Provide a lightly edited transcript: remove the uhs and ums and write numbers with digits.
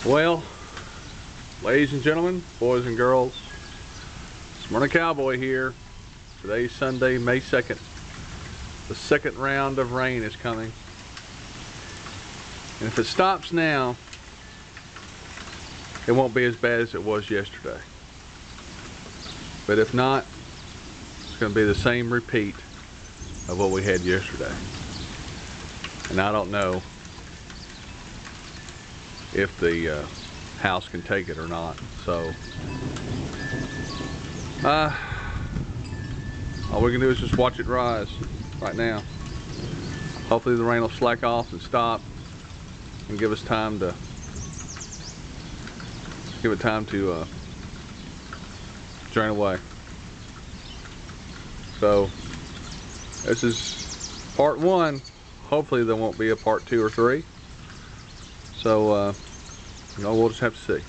Well, ladies and gentlemen, boys and girls, Smyrna Cowboy here. Today's Sunday, May 2nd. The second round of rain is coming. And if it stops now, it won't be as bad as it was yesterday. But if not, it's going to be the same repeat of what we had yesterday. And I don't know if the house can take it or not. So all we can do is just watch it rise right now. Hopefully the rain will slack off and stop and give us time to drain away. So this is part one. Hopefully there won't be a part 2 or 3. So we'll just have to see.